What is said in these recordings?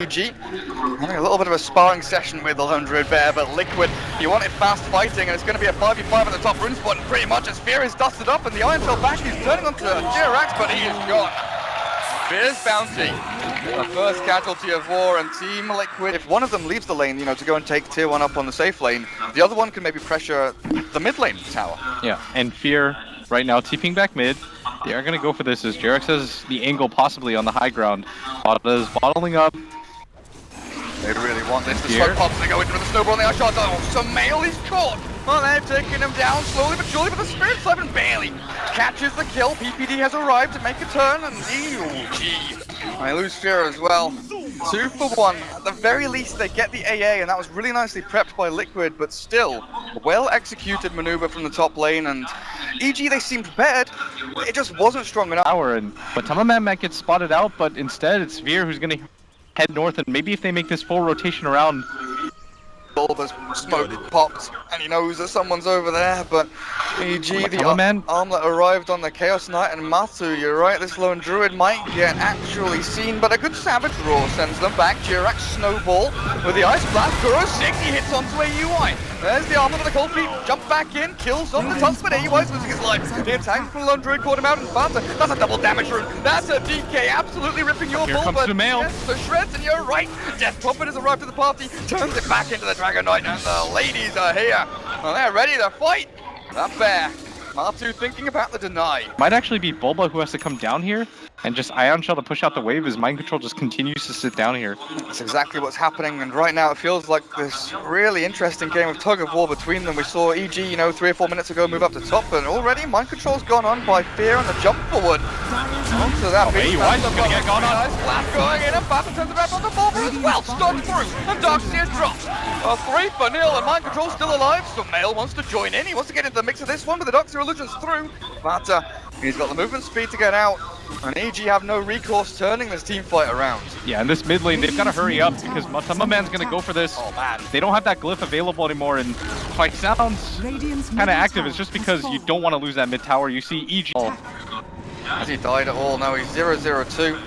EG having a little bit of a sparring session with the Lone Druid Bear, but Liquid, you wanted fast fighting, and it's going to be a 5v5 at the top rune spot, and pretty much as Fear is dusted up, and the Iron Shell back is turning onto Jirax, but he is gone. Fear's bounty, the first casualty of war, and Team Liquid, if one of them leaves the lane, to go and take tier 1 up on the safe lane, the other one can maybe pressure the mid lane tower. Yeah, and Fear right now TPing back mid. They are going to go for this as Jirax has the angle possibly on the high ground. Dota is bottling up. They really want this. The smoke pops, they go into the snowball on the shot. Oh, Sumail is caught. Well, they're taking him down slowly but surely, but the Spirit Siphon barely catches the kill. PPD has arrived to make a turn, and I lose Fear as well. 2 for 1. At the very least, they get the AA, and that was really nicely prepped by Liquid, but still, well-executed maneuver from the top lane, and EG, they seemed prepared. It just wasn't strong enough. But Tamaman might get spotted out, but instead it's Fear who's going to head north, and maybe if they make this full rotation around. Bulba's smoke popped, and he knows that someone's over there, but EG, the armlet arrived on the Chaos Knight, and Matu, you're right, this Lone Druid might get actually seen, but a good Savage Roar sends them back. Jirax Snowball with the Ice Blast, Kuro 60 hits onto a UI. There's the armlet with the cold feet, jump back in, kills off the Tusk, but AUI's losing his life. The attack from the Lone Druid caught him out, and Fanta, that's a double damage rune. That's a DK, absolutely ripping your ball, but yes, the shreds, and you're right. Death Prophet has arrived to the party, turns it back into the Dragon Knight, and the ladies are here. Well, they're ready to fight. That bear. Matu thinking about the deny. Might actually be Bulba who has to come down here and just Ion Shell to push out the wave as Mind Control just continues to sit down here. That's exactly what's happening, and right now it feels like this really interesting game of tug of war between them. We saw EG, 3 or 4 minutes ago move up to top, and already Mind Control's gone on by Fear on the jump forward. Onto that beast. Why's gonna get gone on? Nice blast going in, and Papa turns around on the Bulba as well, stunned through, and Darkseer drops. A 3 for 0, and Mind Control's still alive, so Mail wants to join in. He wants to get into the mix of this one, but the Darkseer illusion's through. But he's got the movement speed to get out, and EG have no recourse turning this team fight around. Yeah, in this mid lane, they've got to hurry up because Tamaman's going to go for this. Oh, man. They don't have that glyph available anymore, and if I sounds kind of active, it's just because you don't want to lose that mid tower. You see EG. Has he died at all? No, he's 0-0-2.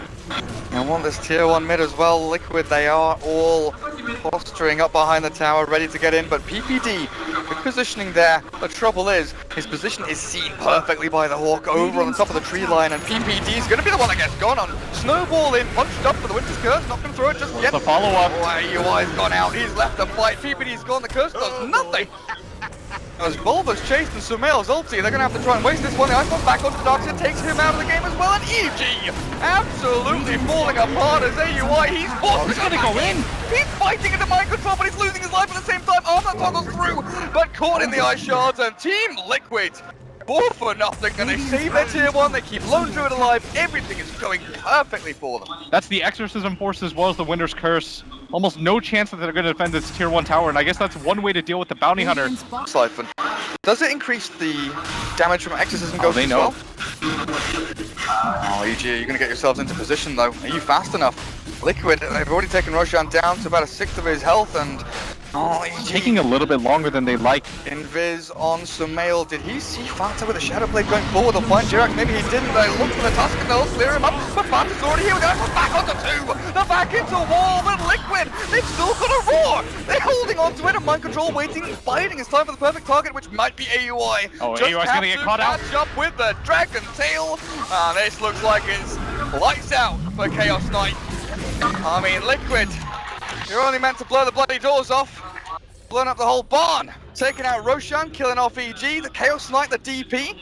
And want this tier 1 mid as well. Liquid, they are all posturing up behind the tower, ready to get in, but PPD, good positioning there. The trouble is, his position is seen perfectly by the Hawk over on the top of the tree line, and PPD is going to be the one that gets gone on. Snowball in, punched up for the Winter's Curse, not going to throw it just yet. The follow-up. Oh, UI's gone out, he's left to fight. PPD's gone, the Curse does nothing. As Bulba's chased and Sumail's ulti, they're going to have to try and waste this one. The Ice Bomb back onto Darkseer, takes him out of the game as well, and EG absolutely falling apart as AUI, he's forced he's going to go in. He's fighting into Mind Control, but he's losing his life at the same time. Armor toggles through, but caught in the Ice Shards, and Team Liquid 4 for nothing, and they save their tier 1, they keep Lone Druid alive, everything is going perfectly for them. That's the Exorcism Force as well as the Winter's Curse. Almost no chance that they're going to defend this tier 1 tower, and I guess that's one way to deal with the Bounty Hunter. Siphon. Does it increase the damage from Exorcism Ghost as well? Oh, EG, you're going to get yourselves into position though. Are you fast enough? Liquid, they've already taken Roshan down to about 1/6 of his health, and it's taking a little bit longer than they like. Invis on Sumail. Did he see Fanta with a Shadow Blade going forward? They'll find Jirax. Maybe he didn't. They look for the Tusk and they'll clear him up. But Fanta's already here. They're back onto 2. They're back into wall. But Liquid, they've still got a roar. They're holding on to it. And Mind Control waiting, biding his time for the perfect target, which might be AUI. Oh, AUI's going to get caught out. Catch up with the Dragon Tail. This looks like it's lights out for Chaos Knight. I mean, Liquid, you're only meant to blow the bloody doors off. Blown up the whole barn, taking out Roshan, killing off EG, the Chaos Knight, the DP.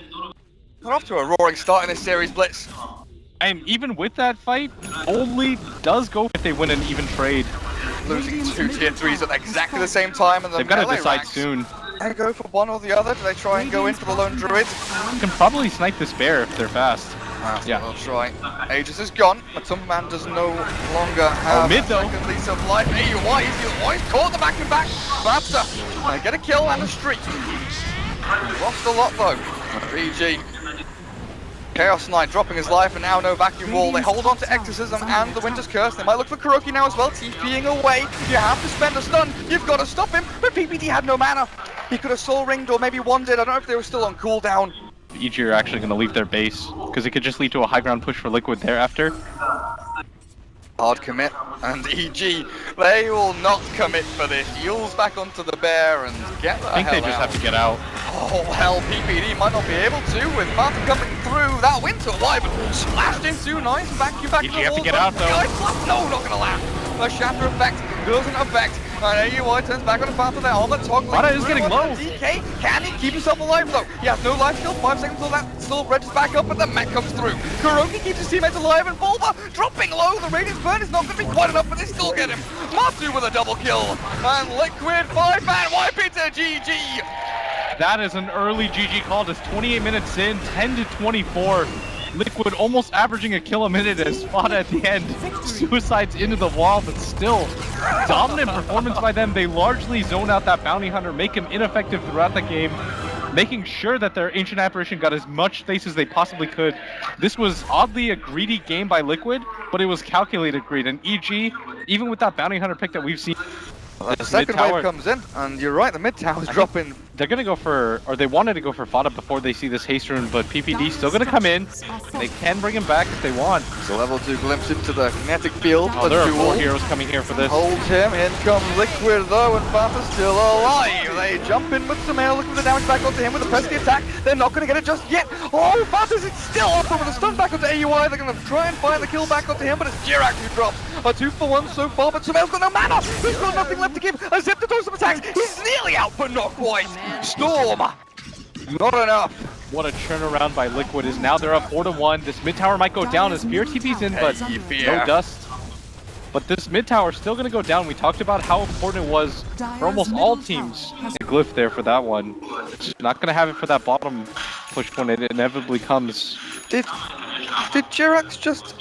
They're off to a roaring start in this series, Blitz. And even with that fight, only does go if they win an even trade. Losing 2 tier 3s at exactly the same time, and they've got to decide soon. They go for one or the other. Do they try and go in for the Lone Druid? You can probably snipe this bear if they're fast. Yeah, they'll try. Aegis is gone, but Tamaman does no longer have mid though. a second lease of life. AUI is caught the back and back. Faster. They get a kill and a streak. Lost a lot though. EG. Chaos Knight dropping his life, and now no vacuum wall. They hold on to Exorcism and the Winter's Curse. They might look for Kuroki now as well, TPing away. You have to spend a stun. You've got to stop him, but PPD had no mana. He could have soul ringed or maybe one did. I don't know if they were still on cooldown. EG are actually going to leave their base because it could just lead to a high ground push for Liquid thereafter. Hard commit, and EG, they will not commit for this. Yules back onto the bear and get the hell out. I think they just have to get out. Oh hell, PPD might not be able to with Martin coming through. That winter wide, but splashed into nice vacuum back. EG have to get out though. No, not gonna last. The shatter effect doesn't affect. And AUI turns back on the path of their armor. Vada is getting low. DK, can he keep himself alive though? He has no life still. 5 seconds till that still registers back up, but the mech comes through. Kuroki keeps his teammates alive, and Bulba dropping low. The radiance burn is not going to be quite enough, but they still get him. Matsu with a double kill, and Liquid 5-man wipe it to GG. That is an early GG call. Just 28 minutes in, 10 to 24. Liquid almost averaging a kill a minute as Vada at the end suicides into the wall, but still dominant performance by them. They largely zone out that bounty hunter, make him ineffective throughout the game, making sure that their Ancient Apparition got as much space as they possibly could. This was oddly a greedy game by Liquid, but it was calculated greed. And EG, even with that bounty hunter pick that we've seen, the second wave comes in, and you're right, the mid tower's dropping. They're gonna go for, or they wanted to go for Vada before they see this haste rune, but PPD still gonna come in. They can bring him back if they want. It's a level 2 glimpse into the kinetic field. Oh, there are 4 heroes coming here for this. Hold him, in comes Liquid though, and Vada's still alive. They jump in with some air, looking for the damage back onto him with the press the attack. They're not gonna get it just yet. Oh, Vada's still up with a stun back onto AUI. They're gonna try and find the kill back onto him, but it's Jirak who drops. A 2-for-1 so far, but Sumail's got no mana. He's got nothing left to give. A zip to throw some attacks. He's nearly out, but not quite. Storm. Not enough. What a turnaround by Liquid is now they're up 4-1. This mid tower might go down as Fear TP's in, but no dust. But this mid tower is still going to go down. We talked about how important it was for almost all teams. A glyph there for that one. Just not going to have it for that bottom push when it inevitably comes. Did Jirax just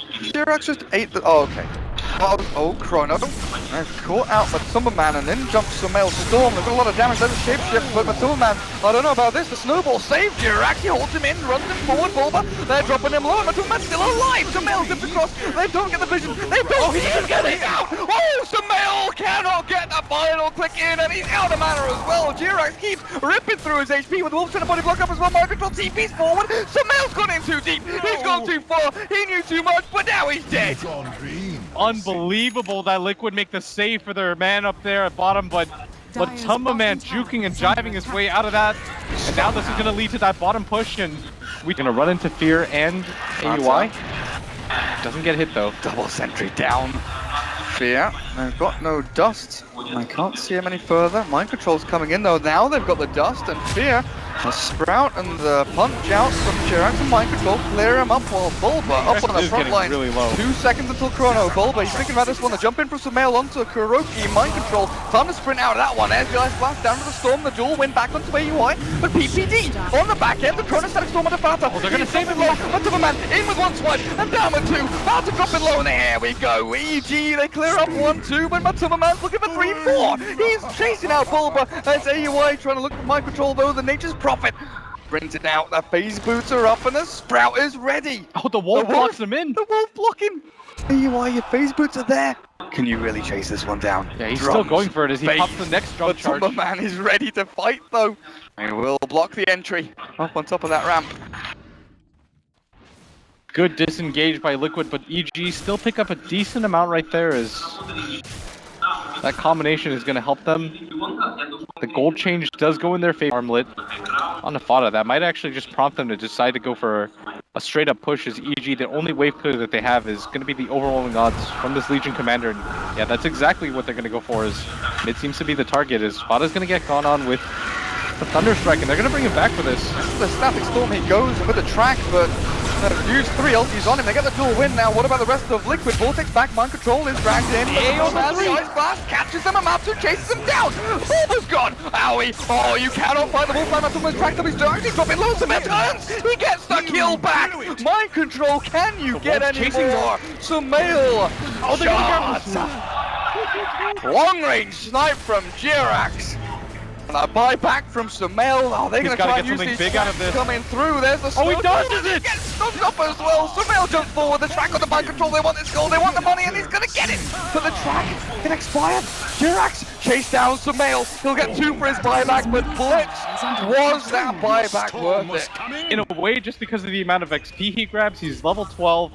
ate the... Oh, okay. Oh, Chrono. Caught out Matumbaman, and then jumps Sumail Storm. They've got a lot of damage. There's a shapeshift, but Matumbaman, I don't know about this. The snowball saved Jirak. He holds him in, runs him forward. Bulba, they're dropping him low. Matumbaman's still alive. Sumail zips across. They don't get the vision. They don't. Oh, he is getting out. Oh, Sumail cannot get the final click in, and he's out of mana as well. Jirak keeps ripping through his HP with Wolf trying to body block up as well. Mind control TP's forward. Sumail's gone in too deep. He's gone too far. He knew too much, but now he's dead. Unbelievable that Liquid make the save for their man up there at bottom, but Matumbaman juking and jiving his way out of that. And now this is going to lead to that bottom push, and we're going to run into Fear and AUI. Doesn't get hit though. Double sentry down. Fear, they've got no dust. I can't see him any further. Mind control's coming in though. Now they've got the dust, and Fear, the Sprout and the punch out from Jirak and Mind control clear him up while Bulba up on the front line. Really low. 2 seconds until Chrono. Bulba, he's thinking about this one. The jump in from Sumail onto Kuroki. Mind control. Time to sprint out of that one. There's the Ice Blast down to the Storm. The duel win back onto AUI. But PPD on the back end. The Chrono static Storm on the Vata. Oh, they're going to save him low. Matumbaman in with 1 swipe and down with 2. Vata dropping low, and there we go. EG, they clear up 1-2, but Matumbaman's looking for 3-4. He's chasing out Bulba. That's AUI trying to look for mind control though. The Nature's Prophet brings it out. The phase boots are up, and the Sprout is ready. Oh, the Wolf blocks them in. The Wolf blocking. AUI, your phase boots are there. Can you really chase this one down? Yeah, he's still going for it as he pops the next drum charge. But man is ready to fight though. He will block the entry up on top of that ramp. Good disengage by Liquid, but EG still pick up a decent amount right there as that combination is going to help them. The gold change does go in their favor. Armlet on the Vada. That might actually just prompt them to decide to go for a straight up push as EG. The only wave clear that they have is going to be the overwhelming odds from this Legion Commander. And yeah, that's exactly what they're going to go for. Is mid seems to be the target. Is Vada's going to get gone on with the Thunderstrike, and they're going to bring him back for this. The Static Storm, he goes with the track, but use 3 ultis on him. They get the dual win now. What about the rest of Liquid? Vortex back, mind control is dragged in. The Ice Blast catches them, and Matsu chases him down. Bulba's gone. Owie. Oh, you cannot fight the Wolf by Matsu's track up his dark. He's dropping loads of turns. He gets the kill back. Mind control, can you get any more? Sumail. Oh, they got long range snipe from Jirax. And a buyback from Sumail. Oh, they're going to try and use these big out of this. Coming through. There's the he does it! Gets stunned up as well. Sumail jumps forward. The track on the mind control. They want this goal. They want the money, and he's going to get it. But the track can expire. Jirax chase down Sumail. He'll get 2 for his buyback, but Blitz, was that buyback worth it? In a way, just because of the amount of XP he grabs, he's level 12.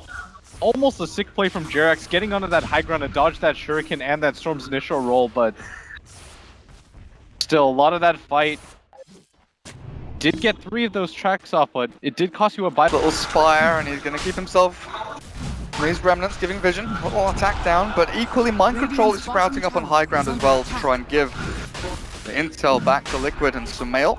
almost a sick play from Jerax, getting onto that high ground and dodge that Shuriken and that Storm's initial roll, but still, a lot of that fight did get 3 of those tracks off, but it did cost you a bite. Little Spire, and he's going to keep himself. These remnants giving vision, little attack down, but equally Mind Control is sprouting up on high ground as well to try and give the intel back to Liquid and Sumail.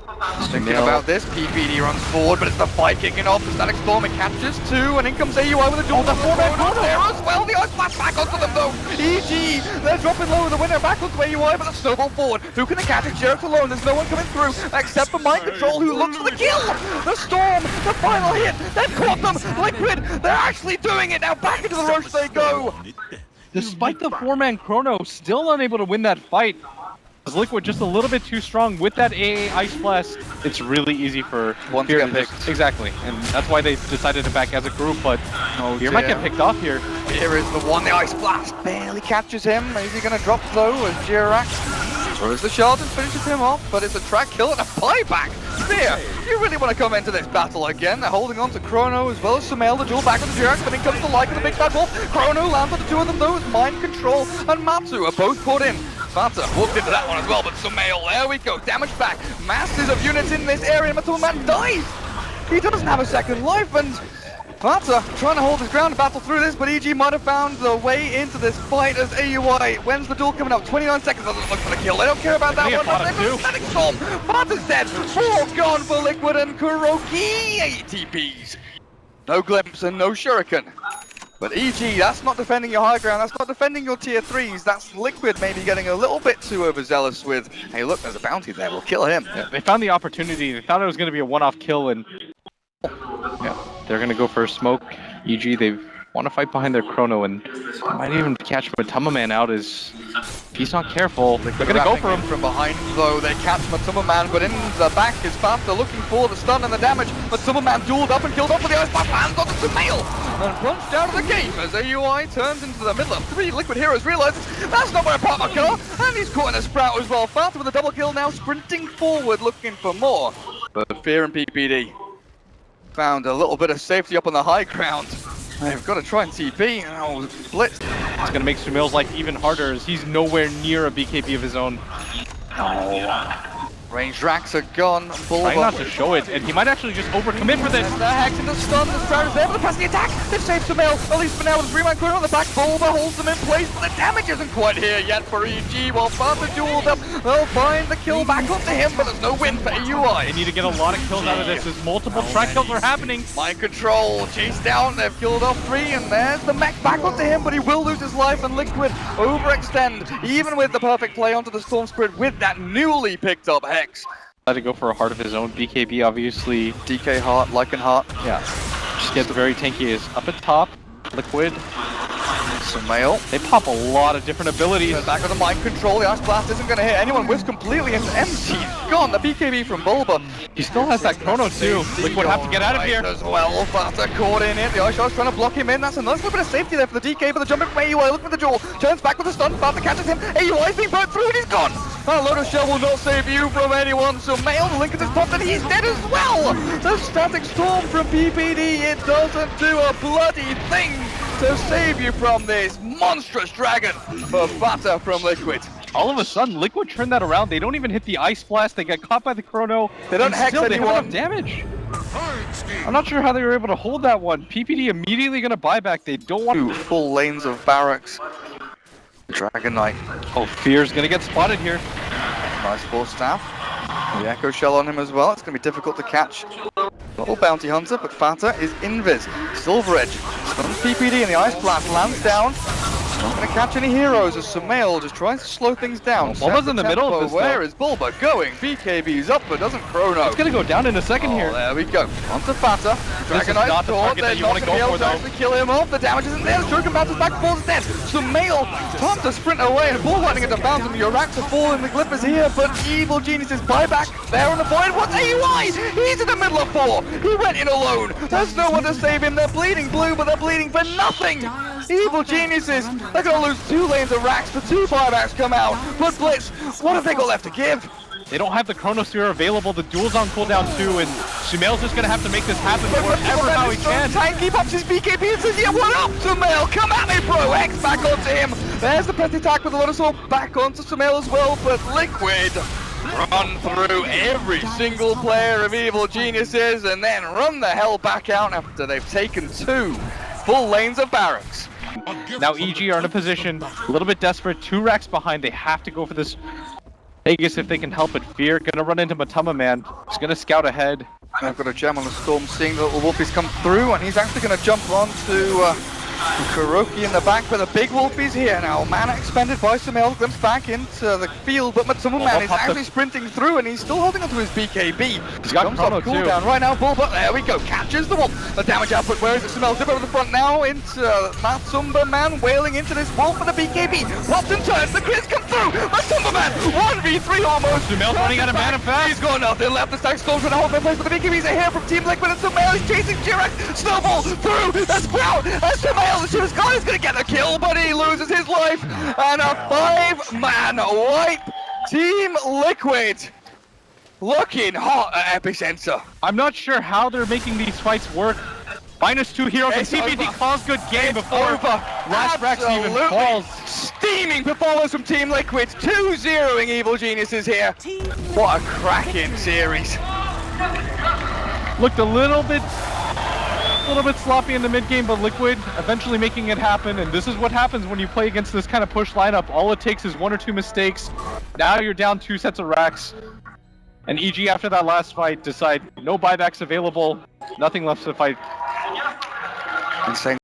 Thinking about this, PPD runs forward, but it's the fight kicking off. The Static Storm, it catches 2, and in comes AUI with a duel. The 4-man corner there as well. The Ice Blast back onto them though. EG, they're dropping low. The winner back onto AUI, but the snowball forward. Who can they catch? It's Jerax alone. There's no one coming through except for Mind Control, who looks for the kill. The Storm, the final hit. They've caught them. Liquid, they're actually doing it now. Back into the rush they go. Despite the 4-man chrono, still unable to win that fight. As Liquid just a little bit too strong with that AA Ice Blast. It's really easy for one to get picked. Exactly, and that's why they decided to back as a group, but Fear might get picked off here. Here is the one, the Ice Blast barely catches him. Is he going to drop though as Jerax? Or is the Charlatan finishes him off, but it's a track kill and a buyback. Fear, you really want to come into this battle again. They're holding on to Chrono as well as Sumail, the duel back with the Jerax, but in comes the Like of the Big Bad Wolf. Chrono lands on the 2 of them though, as Mind Control and Matsu are both caught in. Fata walked into that one as well, but Sumail, there we go, damage back. Masses of units in this area, and Metal Man dies. He doesn't have a second life, and Fata trying to hold his ground and battle through this, but EG might have found the way into this fight as AUI. When's the duel coming up? 29 seconds, doesn't look for the kill. They don't care about that one. They've Static Storm. Fata's dead. 4 gone for Liquid and Kuroki. ATPs. No glimpse and no Shuriken. But EG, that's not defending your high ground, that's not defending your tier 3s, that's Liquid maybe getting a little bit too overzealous with, hey look, there's a bounty there, we'll kill him. Yeah, they found the opportunity, they thought it was going to be a one-off kill, and yeah, they're going to go for a smoke. EG, they want to fight behind their Chrono, and might even catch Matuma Man out as if he's not careful. They're going to go for him. From behind though, they catch Matuma Man, but in the back is Fata looking for the stun and the damage. Matuma Man dueled up and killed off with the Ice Blast, lands onto Sumail and plunged out of the game as AUI turns into the middle of 3 Liquid heroes, realizes that's not where Papa go, and he's caught in a sprout as well. Fata with a double kill now, sprinting forward looking for more. But Fear and PPD found a little bit of safety up on the high ground. They've got to try and TP. Oh, Blitz. It's going to make Sumail's life even harder as he's nowhere near a BKB of his own. Oh. Range racks are gone. Trying not to show it, and he might actually just overcommit for this. The Hex in the stun, the Sprout is there, but the pass the attack. They've saved Sumail, at least for now, with 3-man Chrono on the back. Bulba holds them in place, but the damage isn't quite here yet for EG. While Fata dueled up, they'll find the kill back onto him, but there's no win for AUI. They need to get a lot of kills out of this as multiple track kills are happening. Mind Control, chase down, they've killed off 3, and there's the mech back onto him, but he will lose his life, and Liquid overextend, even with the perfect play onto the Storm Spirit with that newly picked up Hex. Had to go for a heart of his own. BKB obviously. DK heart, Lycan heart. Yeah. Just gets very tanky. Is up at top. Liquid. Sumail. They pop a lot of different abilities. Back with the Mind Control. The Ice Blast isn't going to hit anyone. Whiffs completely into empty. Gone. The BKB from Bulba. He still has that Chrono too. Liquid have to get out of here. As well. Fata caught in it. The Ice Shot's trying to block him in. That's a nice little bit of safety there for the DK. But the jumping from AUI. Look for the duel. Turns back with the stun. Fata catches him. AUI's being burnt through and he's gone. A Lotus Shell will not save you from anyone. Sumail, the Lincoln is popped and he's dead as well. The Static Storm from PPD. It doesn't do a bloody thing to save you from this monstrous dragon for Fata from Liquid. All of a sudden, Liquid turned that around. They don't even hit the Ice Blast. They get caught by the Chrono. They don't hex anyone. They have enough damage. I'm not sure how they were able to hold that one. PPD immediately going to buy back. They don't want 2 full lanes of barracks. Dragon Knight. Oh, Fear's going to get spotted here. Nice full staff. The Echo Shell on him as well. It's going to be difficult to catch. Little Bounty Hunter, but Fata is invis. Silver Edge. Stuns PPD and the Ice Blast lands down. Not going to catch any heroes as Sumail just tries to slow things down. Bulba's in the middle of this. Where is Bulba going? BKB's up, but doesn't Chrono. It's going to go down in a second here. There we go. Onto Fata. Dragon Knight not the target that you want to go for, though. Actually kill him off. The damage isn't there. The Shuriken bounces back, falls dead. Sumail time to sprint away and ball running into bounds. And Yorax are falling. The Glyph is here, but Evil Genius's buyback there on the void. What's AUI? He's in the middle of 4. He went in alone. There's no one to save him. They're bleeding blue, but they're bleeding for nothing. Evil Geniuses, they're going to lose 2 lanes of racks. The 2 buybacks come out. But Blitz, what have they got left to give? They don't have the Chronosphere available. The duel's on cooldown too, and Sumail's just gonna have to make this happen wherever how he can. Tanky pops his BKB and says, yeah, what up, Sumail? Come at me, bro. X back onto him. There's the press attack with the Lotus Orb back onto Sumail as well, but Liquid run through every single player of Evil Geniuses and then run the hell back out after they've taken 2 full lanes of barracks. Now EG are in a position, a little bit desperate, 2 racks behind. They have to go for this Vegas if they can help it. Fear gonna run into Matama Man. He's gonna scout ahead. I've got a gem on the storm, seeing the little Wolfies come through, and he's actually gonna jump on to Kuroki in the back, but the big Wolfies here now. Mana expended by Sumail, glimpse back into the field, but Matama Man is actually sprinting through, and he's still holding onto his BKB. He's got Chrono too. Cooldown right now, Bullbutt, there we go, catches the Wolf. The damage output, where is it? Sumail dip over the front now into Matsumba Man, wailing into this Wolf for the BKB. Pops and turns, the crits come through. Matsumba Man, 1v3 almost. Sumail's running out of mana fast. He's got nothing left. The stack scrolls for the whole place, but the BKBs are here from Team Liquid, and Sumail is chasing Jirax. Snowball through the Sprout, and Sumail, the shooter's gone, is gonna get the kill, but he loses his life, and a 5-man wipe. Team Liquid looking hot at Epicenter. I'm not sure how they're making these fights work. -2 heroes, and CBD calls good game before last Rex even falls. Steaming performance from Team Liquid, 2-0ing Evil Geniuses here. What a cracking series. Looked a little bit sloppy in the mid game, but Liquid eventually making it happen, and this is what happens when you play against this kind of push lineup. All it takes is 1 or 2 mistakes. Now you're down 2 sets of racks, and EG after that last fight decide no buybacks available, nothing left to fight. Insane.